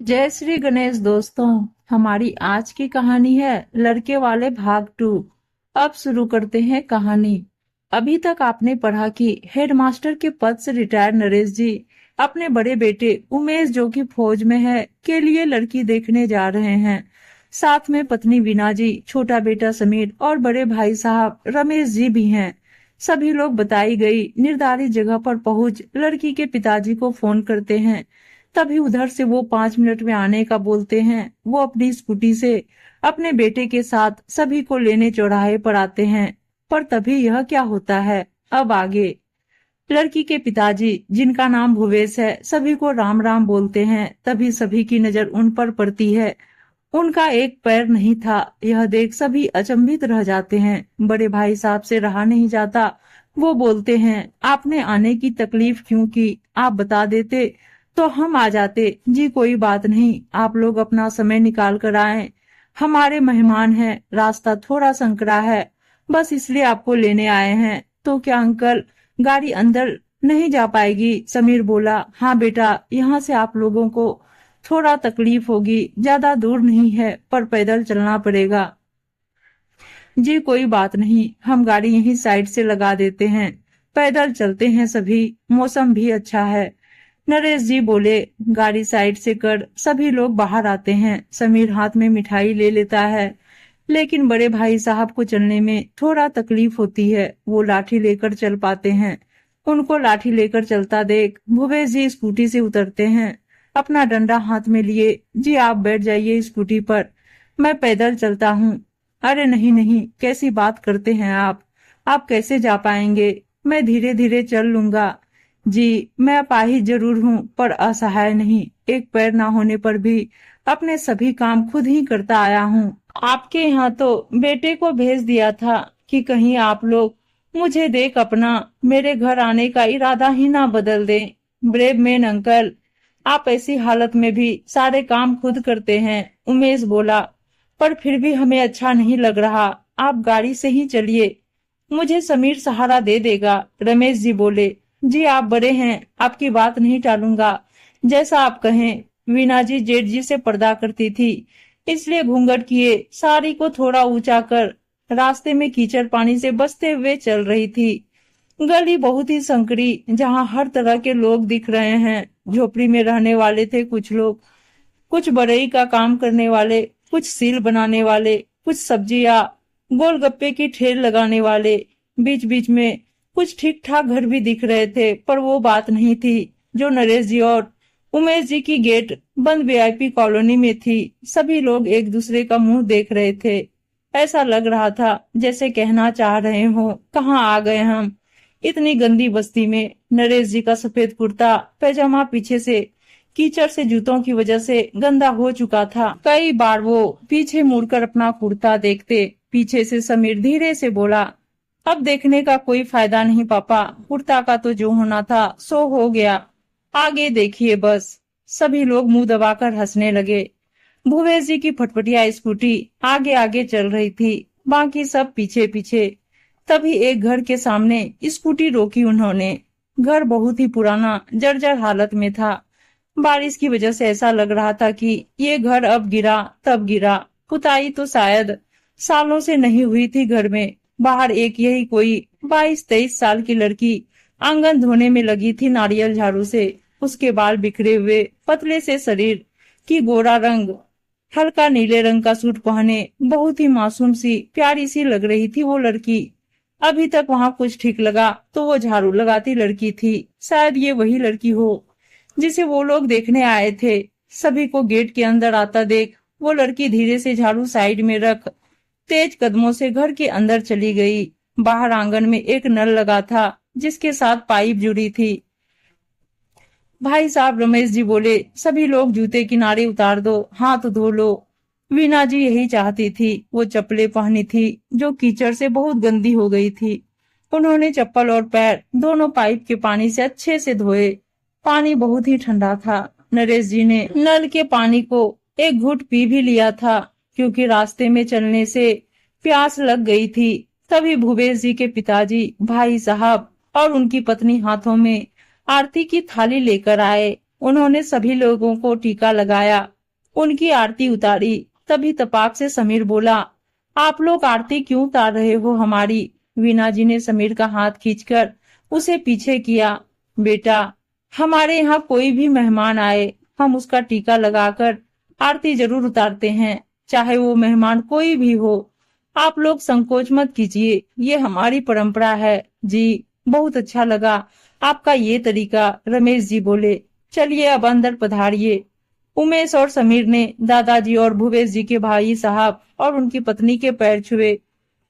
जय श्री गणेश दोस्तों। हमारी आज की कहानी है लड़के वाले भाग 2। अब शुरू करते हैं कहानी। अभी तक आपने पढ़ा कि हेडमास्टर के पद से रिटायर नरेश जी अपने बड़े बेटे उमेश जो कि फौज में है के लिए लड़की देखने जा रहे हैं। साथ में पत्नी वीना जी, छोटा बेटा समीर और बड़े भाई साहब रमेश जी भी हैं। सभी लोग बताई गई निर्धारित जगह पर पहुंच लड़की के पिताजी को फोन करते हैं। तभी उधर से वो 5 मिनट में आने का बोलते हैं। वो अपनी स्कूटी से अपने बेटे के साथ सभी को लेने चौराहे पर आते हैं। पर तभी यह क्या होता है, अब आगे। लड़की के पिताजी, जिनका नाम भुवेश है, सभी को राम राम बोलते हैं। तभी सभी की नजर उन पर पड़ती है। उनका एक पैर नहीं था। यह देख सभी अचंभित रह जाते हैं। बड़े भाई साहब से रहा नहीं जाता। वो बोलते हैं, आपने आने की तकलीफ क्यों की? आप बता देते तो हम आ जाते। जी कोई बात नहीं, आप लोग अपना समय निकाल कर आए। हमारे मेहमान हैं, रास्ता थोड़ा संकरा है, बस इसलिए आपको लेने आए हैं। तो क्या अंकल, गाड़ी अंदर नहीं जा पाएगी? समीर बोला, हाँ बेटा, यहाँ से आप लोगों को थोड़ा तकलीफ होगी, ज्यादा दूर नहीं है, पर पैदल चलना पड़ेगा। जी कोई बात नहीं, हम गाड़ी यहीं साइड से लगा देते हैं, पैदल चलते हैं सभी, मौसम भी अच्छा है। नरेश जी बोले। गाड़ी साइड से कर सभी लोग बाहर आते हैं। समीर हाथ में मिठाई ले लेता है, लेकिन बड़े भाई साहब को चलने में थोड़ा तकलीफ होती है। वो लाठी लेकर चल पाते हैं। उनको लाठी लेकर चलता देख भूपेश जी स्कूटी से उतरते हैं, अपना डंडा हाथ में लिए। जी आप बैठ जाइए स्कूटी पर, मैं पैदल चलता हूँ। अरे नहीं नहीं, कैसी बात करते हैं आप कैसे जा पाएंगे? मैं धीरे धीरे चल लूंगा। जी मैं अपाहिज जरूर हूँ, पर असहाय नहीं। एक पैर ना होने पर भी अपने सभी काम खुद ही करता आया हूँ। आपके यहाँ तो बेटे को भेज दिया था कि कहीं आप लोग मुझे देख अपना मेरे घर आने का इरादा ही ना बदल दें। ब्रेव मैन अंकल, आप ऐसी हालत में भी सारे काम खुद करते हैं। उमेश बोला, पर फिर भी हमें अच्छा नहीं लग रहा। आप गाड़ी से ही चलिए, मुझे समीर सहारा दे देगा। रमेश जी बोले, जी आप बड़े हैं, आपकी बात नहीं टालूंगा, जैसा आप कहें। वीना जी जेठ जी से पर्दा करती थी, इसलिए घूंघट किए साड़ी को थोड़ा ऊंचा कर रास्ते में कीचड़ पानी से बचते हुए चल रही थी। गली बहुत ही संकरी, जहाँ हर तरह के लोग दिख रहे हैं। झोपड़ी में रहने वाले थे कुछ लोग, कुछ बढ़ई का काम करने वाले, कुछ सील बनाने वाले, कुछ सब्जियां गोलगप्पे की ठेल लगाने वाले। बीच बीच में कुछ ठीक ठाक घर भी दिख रहे थे, पर वो बात नहीं थी जो नरेश जी और उमेश जी की गेट बंद वीआईपी कॉलोनी में थी। सभी लोग एक दूसरे का मुंह देख रहे थे। ऐसा लग रहा था जैसे कहना चाह रहे हो, कहाँ आ गए हम इतनी गंदी बस्ती में। नरेश जी का सफेद कुर्ता पैजामा पीछे से कीचड़ से जूतों की वजह से गंदा हो चुका था। कई बार वो पीछे मुड़कर अपना कुर्ता देखते। पीछे से समीर धीरे से बोला, अब देखने का कोई फायदा नहीं पापा, कुर्ता का तो जो होना था सो हो गया, आगे देखिए बस। सभी लोग मुंह दबाकर हंसने लगे। भूपेश जी की फटफटिया स्कूटी आगे आगे चल रही थी, बाकी सब पीछे पीछे। तभी एक घर के सामने स्कूटी रोकी उन्होंने। घर बहुत ही पुराना जर्जर हालत में था। बारिश की वजह से ऐसा लग रहा था कि ये घर अब गिरा तब गिरा। पुताई तो शायद सालों से नहीं हुई थी घर में। बाहर एक यही कोई 22-23 साल की लड़की आंगन धोने में लगी थी नारियल झाड़ू से। उसके बाल बिखरे हुए, पतले से शरीर की गोरा रंग, हल्का नीले रंग का सूट पहने बहुत ही मासूम सी प्यारी सी लग रही थी वो लड़की। अभी तक वहाँ कुछ ठीक लगा तो वो झाड़ू लगाती लड़की थी। शायद ये वही लड़की हो जिसे वो लोग देखने आए थे। सभी को गेट के अंदर आता देख वो लड़की धीरे से झाड़ू साइड में रख तेज कदमों से घर के अंदर चली गई। बाहर आंगन में एक नल लगा था जिसके साथ पाइप जुड़ी थी। भाई साहब रमेश जी बोले, सभी लोग जूते किनारे उतार दो, हाथ धो लो। वीना जी यही चाहती थी। वो चप्पलें पहनी थी जो कीचड़ से बहुत गंदी हो गई थी। उन्होंने चप्पल और पैर दोनों पाइप के पानी से अच्छे से धोए। पानी बहुत ही ठंडा था। नरेश जी ने नल के पानी को एक घूंट पी भी लिया था, क्योंकि रास्ते में चलने से प्यास लग गई थी। तभी भूपेश जी के पिताजी, भाई साहब और उनकी पत्नी हाथों में आरती की थाली लेकर आए। उन्होंने सभी लोगों को टीका लगाया, उनकी आरती उतारी। तभी तपाक से समीर बोला, आप लोग आरती क्यों उतार रहे हो हमारी? वीना जी ने समीर का हाथ खींचकर उसे पीछे किया। बेटा, हमारे यहाँ कोई भी मेहमान आए, हम उसका टीका लगाकर आरती जरूर उतारते हैं, चाहे वो मेहमान कोई भी हो। आप लोग संकोच मत कीजिए, ये हमारी परंपरा है। जी, बहुत अच्छा लगा आपका ये तरीका, रमेश जी बोले। चलिए अब अंदर पधारिए। उमेश और समीर ने दादाजी और भूपेश जी के भाई साहब और उनकी पत्नी के पैर छुए।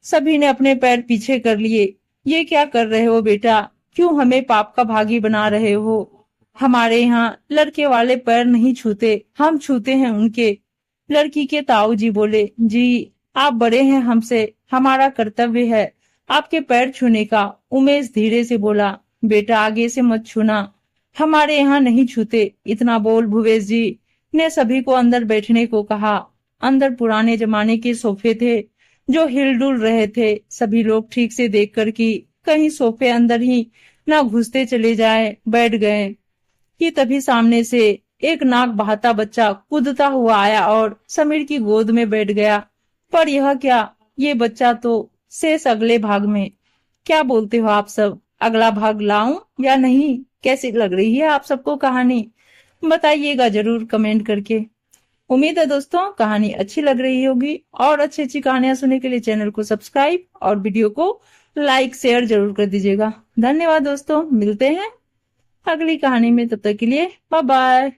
सभी ने अपने पैर पीछे कर लिए। ये क्या कर रहे हो बेटा? क्यों हमें पाप का भागी बना रहे हो? हमारे यहाँ लड़के वाले पैर नहीं छूते, हम छूते हैं उनके। लड़की के ताऊ जी बोले, जी आप बड़े हैं हमसे, हमारा कर्तव्य है आपके पैर छूने का। उमेश धीरे से बोला, बेटा आगे से मत छूना, हमारे यहाँ नहीं छूते। इतना बोल भूपेश जी ने सभी को अंदर बैठने को कहा। अंदर पुराने जमाने के सोफे थे जो हिलडुल रहे थे। सभी लोग ठीक से देखकर कि कहीं सोफे अंदर ही ना घुसते चले जाए, बैठ गए कि तभी सामने से एक नाक बहाता बच्चा कूदता हुआ आया और समीर की गोद में बैठ गया। पर यह क्या, ये बच्चा तो शेष अगले भाग में। क्या बोलते हो आप सब, अगला भाग लाऊं या नहीं? कैसी लग रही है आप सबको कहानी? बताइएगा जरूर कमेंट करके। उम्मीद है दोस्तों कहानी अच्छी लग रही होगी, और अच्छी अच्छी कहानियां सुनने के लिए चैनल को सब्सक्राइब और वीडियो को लाइक शेयर जरूर कर दीजिएगा। धन्यवाद दोस्तों, मिलते हैं अगली कहानी में, तब तक के लिए बाय बाय।